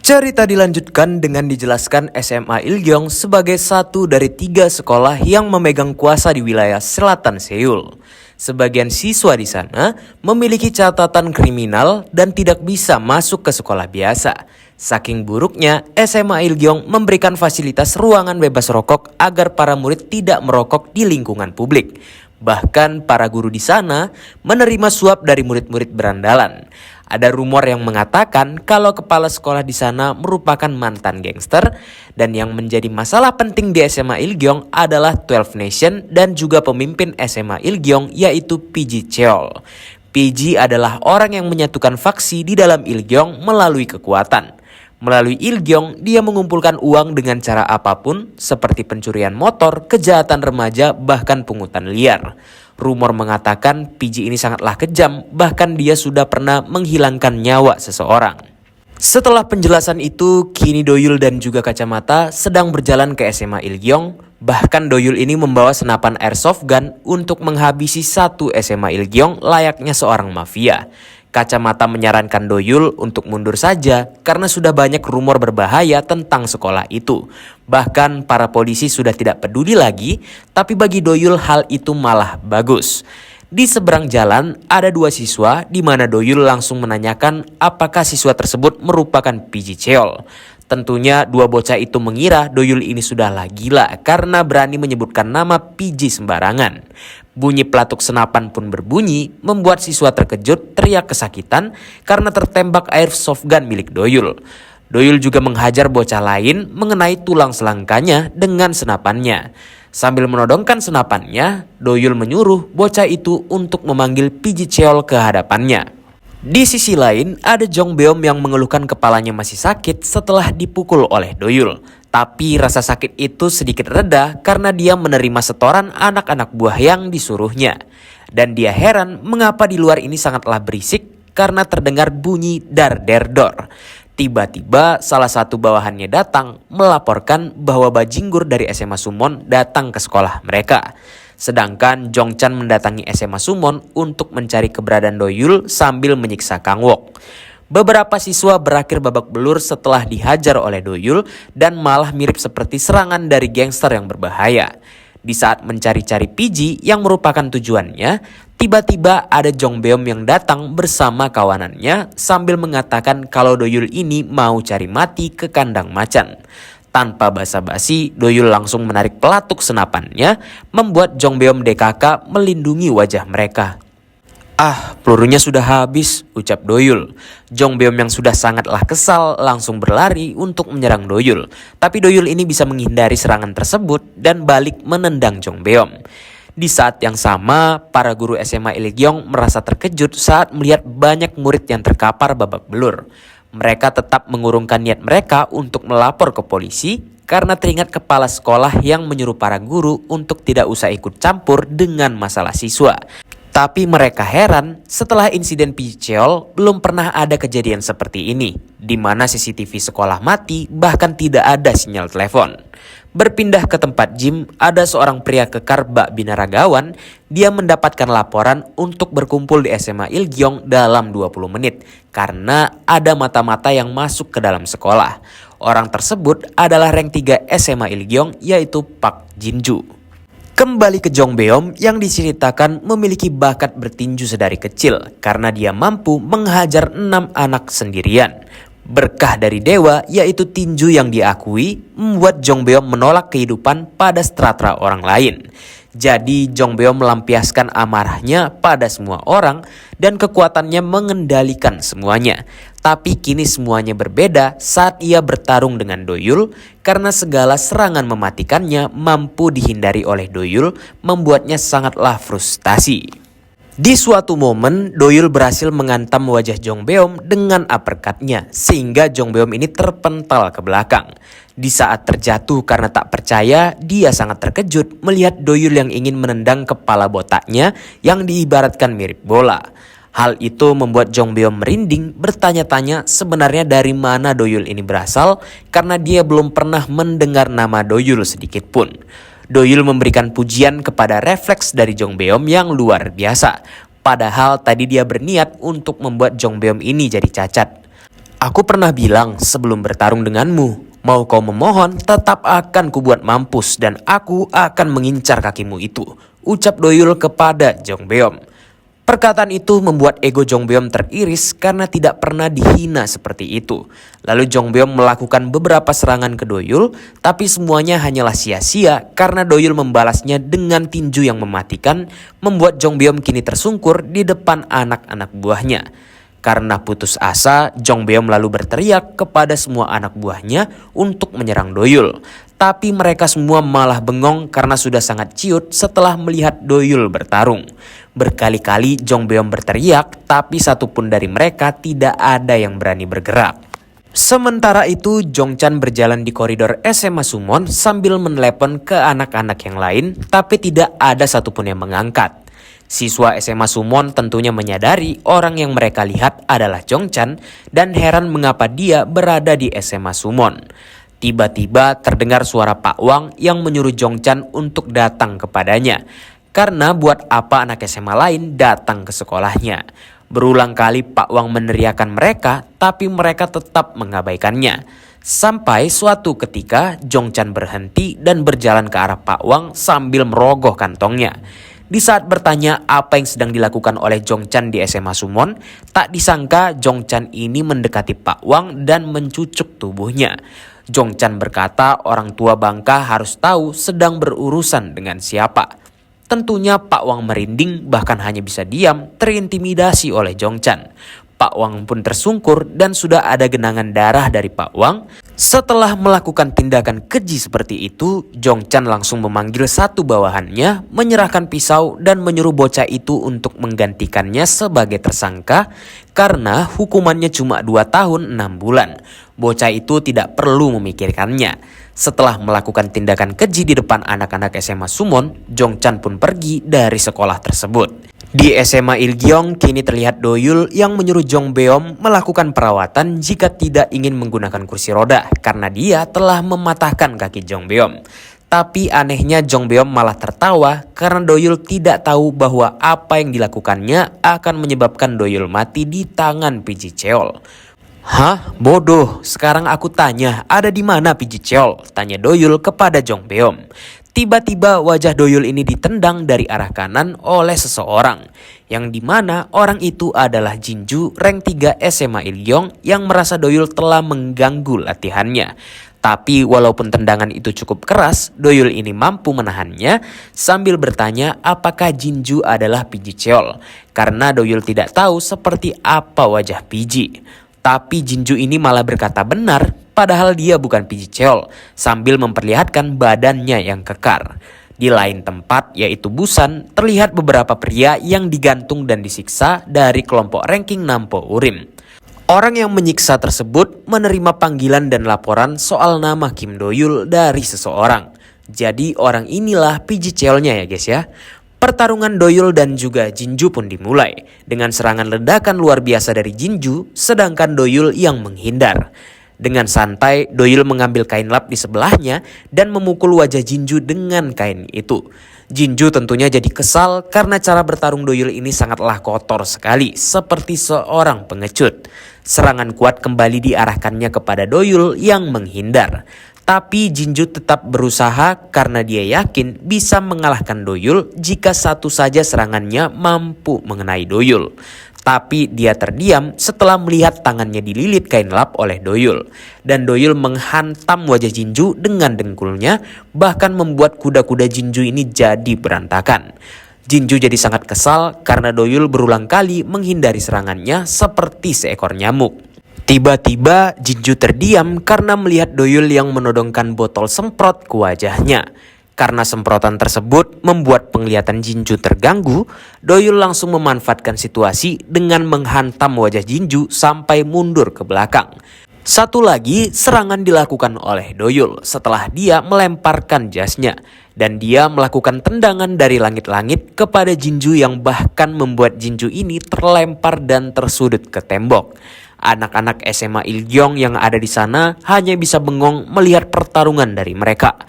Cerita dilanjutkan dengan dijelaskan SMA Ilgyong sebagai satu dari 3 sekolah yang memegang kuasa di wilayah selatan Seoul. Sebagian siswa di sana memiliki catatan kriminal dan tidak bisa masuk ke sekolah biasa. Saking buruknya, SMA Ilgyong memberikan fasilitas ruangan bebas rokok agar para murid tidak merokok di lingkungan publik. Bahkan para guru di sana menerima suap dari murid-murid berandalan. Ada rumor yang mengatakan kalau kepala sekolah di sana merupakan mantan gangster dan yang menjadi masalah penting di SMA Ilgyong adalah 12 Nation dan juga pemimpin SMA Ilgyong yaitu PG Cheol. PG adalah orang yang menyatukan faksi di dalam Ilgyong melalui kekuatan. Melalui Ilgyong, dia mengumpulkan uang dengan cara apapun seperti pencurian motor, kejahatan remaja, bahkan pungutan liar. Rumor mengatakan PG ini sangatlah kejam, bahkan dia sudah pernah menghilangkan nyawa seseorang. Setelah penjelasan itu, kini Doyul dan juga Kacamata sedang berjalan ke SMA Ilgyong. Bahkan Doyul ini membawa senapan airsoft gun untuk menghabisi satu SMA Ilgyong layaknya seorang mafia. Kacamata menyarankan Doyul untuk mundur saja karena sudah banyak rumor berbahaya tentang sekolah itu. Bahkan para polisi sudah tidak peduli lagi, tapi bagi Doyul hal itu malah bagus. Di seberang jalan ada 2 siswa di mana Doyul langsung menanyakan apakah siswa tersebut merupakan PG Cheol. Tentunya 2 bocah itu mengira Doyul ini sudahlah gila karena berani menyebutkan nama PG sembarangan. Bunyi pelatuk senapan pun berbunyi, membuat siswa terkejut teriak kesakitan karena tertembak airsoft gun milik Doyul. Doyul juga menghajar bocah lain mengenai tulang selangkanya dengan senapannya. Sambil menodongkan senapannya, Doyul menyuruh bocah itu untuk memanggil PG Cheol ke hadapannya. Di sisi lain, ada Jong Beom yang mengeluhkan kepalanya masih sakit setelah dipukul oleh Doyul. Tapi rasa sakit itu sedikit reda karena dia menerima setoran anak-anak buah yang disuruhnya. Dan dia heran mengapa di luar ini sangatlah berisik karena terdengar bunyi dar-der-dor. Tiba-tiba salah satu bawahannya datang melaporkan bahwa bajinggur dari SMA Summon datang ke sekolah mereka. Sedangkan Jong Chan mendatangi SMA Summon untuk mencari keberadaan Doyul sambil menyiksa Kang Wok. Beberapa siswa berakhir babak belur setelah dihajar oleh Doyul dan malah mirip seperti serangan dari gangster yang berbahaya. Di saat mencari-cari PG yang merupakan tujuannya, tiba-tiba ada Jong Beom yang datang bersama kawanannya sambil mengatakan kalau Doyul ini mau cari mati ke kandang macan. Tanpa basa-basi, Doyul langsung menarik pelatuk senapannya, membuat Jong Beom DKK melindungi wajah mereka. "Ah, pelurunya sudah habis," ucap Doyul. Jong Beom yang sudah sangatlah kesal langsung berlari untuk menyerang Doyul. Tapi Doyul ini bisa menghindari serangan tersebut dan balik menendang Jong Beom. Di saat yang sama, para guru SMA Ilgyong merasa terkejut saat melihat banyak murid yang terkapar babak belur. Mereka tetap mengurungkan niat mereka untuk melapor ke polisi karena teringat kepala sekolah yang menyuruh para guru untuk tidak usah ikut campur dengan masalah siswa. Tapi mereka heran setelah insiden PG Cheol belum pernah ada kejadian seperti ini, di mana CCTV sekolah mati bahkan tidak ada sinyal telepon. Berpindah ke tempat gym, ada seorang pria kekar bak binaragawan. Dia mendapatkan laporan untuk berkumpul di SMA Ilgyong dalam 20 menit karena ada mata-mata yang masuk ke dalam sekolah. Orang tersebut adalah rank 3 SMA Ilgyong yaitu Park Jinju. Kembali ke Jong Beom yang diceritakan memiliki bakat bertinju sedari kecil karena dia mampu menghajar 6 anak sendirian. Berkah dari dewa yaitu tinju yang diakui membuat Jong Beom menolak kehidupan pada strata orang lain. Jadi Jong Beom melampiaskan amarahnya pada semua orang dan kekuatannya mengendalikan semuanya. Tapi kini semuanya berbeda saat ia bertarung dengan Doyul karena segala serangan mematikannya mampu dihindari oleh Doyul membuatnya sangatlah frustasi. Di suatu momen, Doyul berhasil menghantam wajah Jong Beom dengan uppercut-nya sehingga Jong Beom ini terpental ke belakang. Di saat terjatuh karena tak percaya, dia sangat terkejut melihat Doyul yang ingin menendang kepala botaknya yang diibaratkan mirip bola. Hal itu membuat Jong Beom merinding bertanya-tanya sebenarnya dari mana Doyul ini berasal karena dia belum pernah mendengar nama Doyul sedikit pun. Doyul memberikan pujian kepada refleks dari Jong Beom yang luar biasa. Padahal tadi dia berniat untuk membuat Jong Beom ini jadi cacat. Aku pernah bilang sebelum bertarung denganmu, mau kau memohon, tetap akan kubuat mampus dan aku akan mengincar kakimu itu, ucap Doyul kepada Jong Beom. Perkataan itu membuat ego Jong Beom teriris karena tidak pernah dihina seperti itu. Lalu Jong Beom melakukan beberapa serangan ke Doyul, tapi semuanya hanyalah sia-sia karena Doyul membalasnya dengan tinju yang mematikan, membuat Jong Beom kini tersungkur di depan anak-anak buahnya. Karena putus asa, Jong Beom lalu berteriak kepada semua anak buahnya untuk menyerang Doyul. Tapi mereka semua malah bengong karena sudah sangat ciut setelah melihat Doyul bertarung. Berkali-kali Jong Beom berteriak, tapi satupun dari mereka tidak ada yang berani bergerak. Sementara itu, Jong Chan berjalan di koridor SMA Summon sambil menelepon ke anak-anak yang lain, tapi tidak ada satupun yang mengangkat. Siswa SMA Summon tentunya menyadari orang yang mereka lihat adalah Jong Chan dan heran mengapa dia berada di SMA Summon. Tiba-tiba terdengar suara Pak Wang yang menyuruh Jong Chan untuk datang kepadanya. Karena buat apa anak SMA lain datang ke sekolahnya. Berulang kali Pak Wang meneriakkan mereka, tapi mereka tetap mengabaikannya. Sampai suatu ketika Jong Chan berhenti dan berjalan ke arah Pak Wang sambil merogoh kantongnya. Di saat bertanya apa yang sedang dilakukan oleh Jong Chan di SMA Summon, tak disangka Jong Chan ini mendekati Pak Wang dan mencucuk tubuhnya. Jong Chan berkata orang tua bangka harus tahu sedang berurusan dengan siapa. Tentunya Pak Wang merinding bahkan hanya bisa diam terintimidasi oleh Jong Chan. Pak Wang pun tersungkur dan sudah ada genangan darah dari Pak Wang. Setelah melakukan tindakan keji seperti itu, Jong Chan langsung memanggil satu bawahannya, menyerahkan pisau dan menyuruh bocah itu untuk menggantikannya sebagai tersangka karena hukumannya cuma 2 tahun 6 bulan. Bocah itu tidak perlu memikirkannya. Setelah melakukan tindakan keji di depan anak-anak SMA Summon, Jong Chan pun pergi dari sekolah tersebut. Di SMA Ilgyong kini terlihat Doyul yang menyuruh Jong Beom melakukan perawatan jika tidak ingin menggunakan kursi roda karena dia telah mematahkan kaki Jong Beom. Tapi anehnya Jong Beom malah tertawa karena Doyul tidak tahu bahwa apa yang dilakukannya akan menyebabkan Doyul mati di tangan Piji Cheol. Hah? Bodoh, sekarang aku tanya, ada di mana Piji Cheol? Tanya Doyul kepada Jong Beom. Tiba-tiba wajah Doyul ini ditendang dari arah kanan oleh seseorang, yang dimana orang itu adalah Jinju rank 3 SMA Ilgyong yang merasa Doyul telah mengganggu latihannya. Tapi walaupun tendangan itu cukup keras, Doyul ini mampu menahannya sambil bertanya apakah Jinju adalah Piji Cheol, karena Doyul tidak tahu seperti apa wajah Piji. Tapi Jinju ini malah berkata benar, padahal dia bukan Piji Cheol, sambil memperlihatkan badannya yang kekar. Di lain tempat, yaitu Busan, terlihat beberapa pria yang digantung dan disiksa dari kelompok ranking Nampo Urim. Orang yang menyiksa tersebut menerima panggilan dan laporan soal nama Kim Doyul dari seseorang. Jadi orang inilah Piji Cheolnya ya guys ya. Pertarungan Doyul dan juga Jinju pun dimulai dengan serangan ledakan luar biasa dari Jinju, sedangkan Doyul yang menghindar. Dengan santai, Doyul mengambil kain lap di sebelahnya dan memukul wajah Jinju dengan kain itu. Jinju tentunya jadi kesal karena cara bertarung Doyul ini sangatlah kotor sekali, seperti seorang pengecut. Serangan kuat kembali diarahkannya kepada Doyul yang menghindar. Tapi Jinju tetap berusaha karena dia yakin bisa mengalahkan Doyul jika satu saja serangannya mampu mengenai Doyul. Tapi dia terdiam setelah melihat tangannya dililit kain lap oleh Doyul. Dan Doyul menghantam wajah Jinju dengan dengkulnya, bahkan membuat kuda-kuda Jinju ini jadi berantakan. Jinju jadi sangat kesal karena Doyul berulang kali menghindari serangannya seperti seekor nyamuk. Tiba-tiba Jinju terdiam karena melihat Doyul yang menodongkan botol semprot ke wajahnya. Karena semprotan tersebut membuat penglihatan Jinju terganggu, Doyul langsung memanfaatkan situasi dengan menghantam wajah Jinju sampai mundur ke belakang. Satu lagi serangan dilakukan oleh Doyul setelah dia melemparkan jasnya. Dan dia melakukan tendangan dari langit-langit kepada Jinju yang bahkan membuat Jinju ini terlempar dan tersudut ke tembok. Anak-anak SMA Ilgyong yang ada di sana hanya bisa bengong melihat pertarungan dari mereka.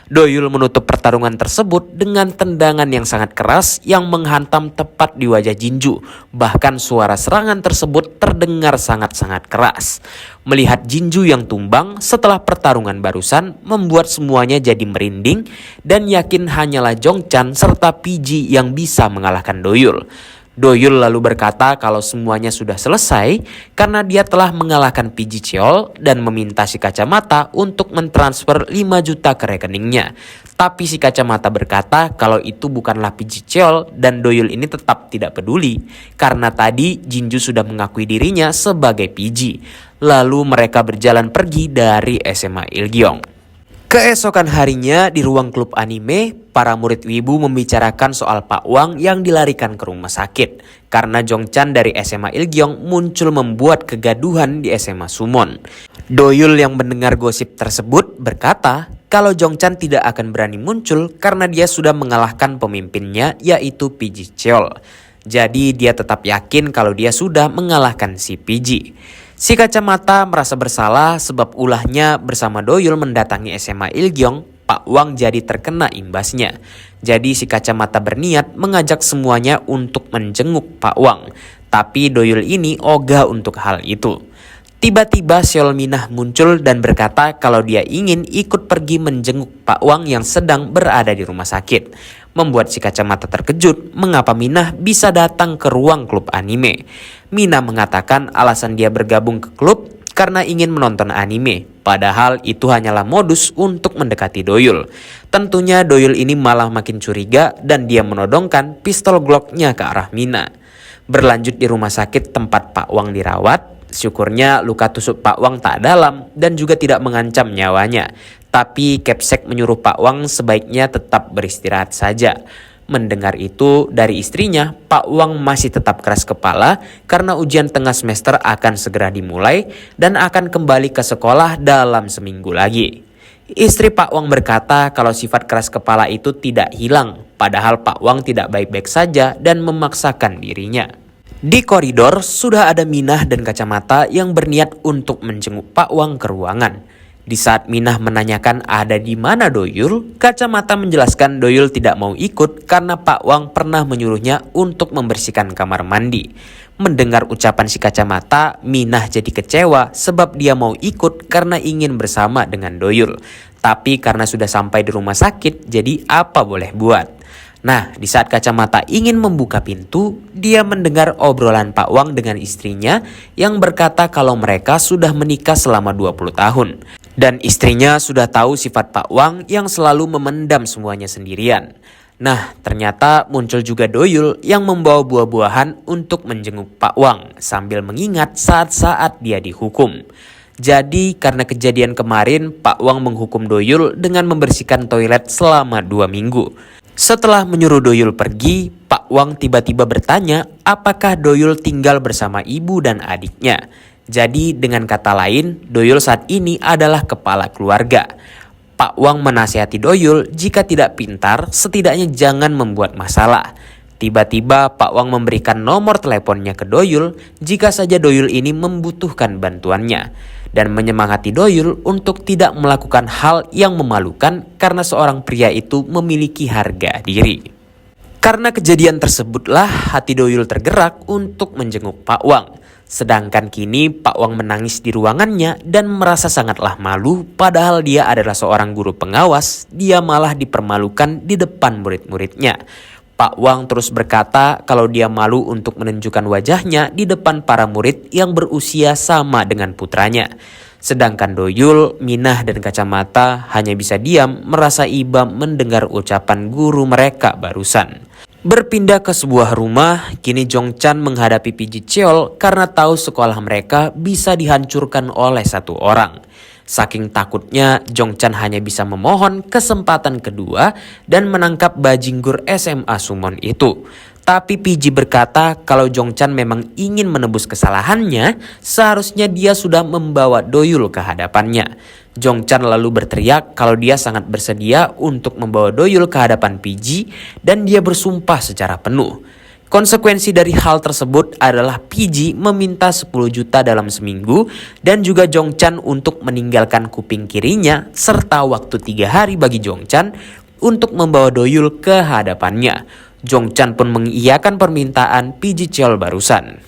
Doyul menutup pertarungan tersebut dengan tendangan yang sangat keras yang menghantam tepat di wajah Jinju. Bahkan suara serangan tersebut terdengar sangat-sangat keras. Melihat Jinju yang tumbang setelah pertarungan barusan membuat semuanya jadi merinding dan yakin hanyalah Jongchan serta PG yang bisa mengalahkan Doyul. Doyul lalu berkata kalau semuanya sudah selesai karena dia telah mengalahkan PG Cheol dan meminta si kacamata untuk mentransfer 5 juta ke rekeningnya. Tapi si kacamata berkata kalau itu bukanlah PG Cheol dan Doyul ini tetap tidak peduli karena tadi Jinju sudah mengakui dirinya sebagai PG. Lalu mereka berjalan pergi dari SMA Ilgyong. Keesokan harinya di ruang klub anime, para murid wibu membicarakan soal Pak Wang yang dilarikan ke rumah sakit karena Jongchan dari SMA Ilgyong muncul membuat kegaduhan di SMA Summon. Doyul yang mendengar gosip tersebut berkata kalau Jongchan tidak akan berani muncul karena dia sudah mengalahkan pemimpinnya yaitu PG Cheol. Jadi dia tetap yakin kalau dia sudah mengalahkan si PG. Si kacamata merasa bersalah sebab ulahnya bersama Doyul mendatangi SMA Ilgyong, Pak Wang jadi terkena imbasnya. Jadi si kacamata berniat mengajak semuanya untuk menjenguk Pak Wang. Tapi Doyul ini ogah untuk hal itu. Tiba-tiba Seol Minah muncul dan berkata kalau dia ingin ikut pergi menjenguk Pak Wang yang sedang berada di rumah sakit. Membuat si kacamata terkejut mengapa Minah bisa datang ke ruang klub anime. Minah mengatakan alasan dia bergabung ke klub karena ingin menonton anime. Padahal itu hanyalah modus untuk mendekati Doyul. Tentunya Doyul ini malah makin curiga dan dia menodongkan pistol Glock-nya ke arah Minah. Berlanjut di rumah sakit tempat Pak Wang dirawat. Syukurnya luka tusuk Pak Wang tak dalam dan juga tidak mengancam nyawanya. Tapi Kepsek menyuruh Pak Wang sebaiknya tetap beristirahat saja. Mendengar itu dari istrinya, Pak Wang masih tetap keras kepala karena ujian tengah semester akan segera dimulai dan akan kembali ke sekolah dalam seminggu lagi. Istri Pak Wang berkata kalau sifat keras kepala itu tidak hilang, padahal Pak Wang tidak baik-baik saja dan memaksakan dirinya. Di koridor sudah ada Minah dan kacamata yang berniat untuk menjenguk Pak Wang ke ruangan. Di saat Minah menanyakan ada di mana Doyul, kacamata menjelaskan Doyul tidak mau ikut karena Pak Wang pernah menyuruhnya untuk membersihkan kamar mandi. Mendengar ucapan si kacamata, Minah jadi kecewa sebab dia mau ikut karena ingin bersama dengan Doyul. Tapi karena sudah sampai di rumah sakit, jadi apa boleh buat. Nah, di saat kacamata ingin membuka pintu, dia mendengar obrolan Pak Wang dengan istrinya yang berkata kalau mereka sudah menikah selama 20 tahun. Dan istrinya sudah tahu sifat Pak Wang yang selalu memendam semuanya sendirian. Nah, ternyata muncul juga Doyul yang membawa buah-buahan untuk menjenguk Pak Wang sambil mengingat saat-saat dia dihukum. Jadi karena kejadian kemarin, Pak Wang menghukum Doyul dengan membersihkan toilet selama 2 minggu. Setelah menyuruh Doyul pergi, Pak Wang tiba-tiba bertanya apakah Doyul tinggal bersama ibu dan adiknya. Jadi dengan kata lain, Doyul saat ini adalah kepala keluarga. Pak Wang menasihati Doyul jika tidak pintar, setidaknya jangan membuat masalah. Tiba-tiba Pak Wang memberikan nomor teleponnya ke Doyul jika saja Doyul ini membutuhkan bantuannya. Dan menyemangati Doyul untuk tidak melakukan hal yang memalukan karena seorang pria itu memiliki harga diri. Karena kejadian tersebutlah hati Doyul tergerak untuk menjenguk Pak Wang. Sedangkan kini Pak Wang menangis di ruangannya dan merasa sangatlah malu padahal dia adalah seorang guru pengawas, dia malah dipermalukan di depan murid-muridnya. Pak Wang terus berkata kalau dia malu untuk menunjukkan wajahnya di depan para murid yang berusia sama dengan putranya. Sedangkan Doyul, Minah dan kacamata hanya bisa diam merasa iba mendengar ucapan guru mereka barusan. Berpindah ke sebuah rumah, kini Jongchan menghadapi PG Cheol karena tahu sekolah mereka bisa dihancurkan oleh satu orang. Saking takutnya, Jongchan hanya bisa memohon kesempatan kedua dan menangkap bajinggur SMA Summon itu. Tapi PG berkata kalau Jongchan memang ingin menebus kesalahannya, seharusnya dia sudah membawa Doyul ke hadapannya. Jongchan lalu berteriak kalau dia sangat bersedia untuk membawa Doyul ke hadapan PG dan dia bersumpah secara penuh. Konsekuensi dari hal tersebut adalah PG meminta 10 juta dalam seminggu dan juga Jongchan untuk meninggalkan kuping kirinya serta waktu 3 hari bagi Jongchan untuk membawa Doyul ke hadapannya. Jongchan pun mengiyakan permintaan PG Cheol barusan.